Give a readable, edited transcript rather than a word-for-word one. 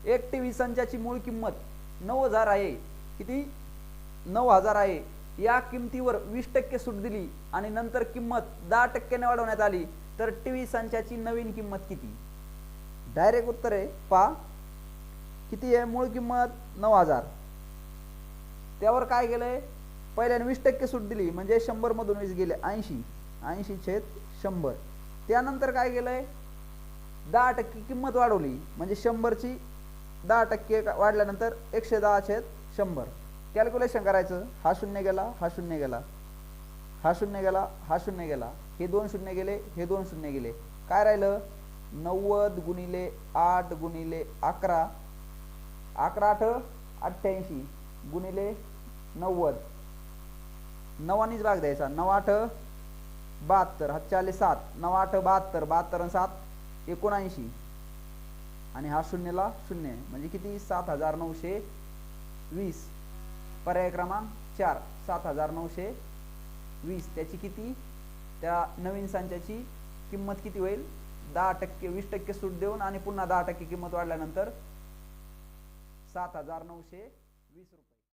एक टीव्ही संचाची मूळ किंमत 9,000 आहे. किती? 9,000 आहे. या किमतीवर 20% सूट दिली आणि नंतर किंमत 10% वाढवण्यात आली तर टीव्ही संचाची नवीन किंमत किती? डायरेक्ट उत्तर आहे पा. किती आहे मूळ किंमत? 9,000. त्यावर काय केलंय? पहिल्याने 20% सूट दिली म्हणजे 100 मधून 20 गेले 80. 80/100. त्यानंतर काय केलंय? 10% किंमत वाढवली म्हणजे 100ची 10% वाढल्यानंतर 110/100. कॅल्क्युलेशन करायचं. हा शून्य गेला, हा शून्य गेला, हा शून्य गेला, हा शून्य गेला, हे 2 शून्य गेले, हे 2 शून्य गेले. काय राहिलं? 90 गुणिले 8 गुणिले 11. 11×8 = 88 गुणिले 90. 9नीच भाग द्यायचा. 9×8 = 72. हातचे आले 7. 9×8 = 72. 72 आणि 7 79. आणि हा शून्यला शून्य म्हणजे किती? 7,920. पर्याय क्रमांक 4 7,920. त्याची किती? त्या नवीन संचाची किंमत किती होईल? 10% 20% सूट देऊन आणि पुन्हा 10% किंमत वाढल्यानंतर 7,920 रुपये.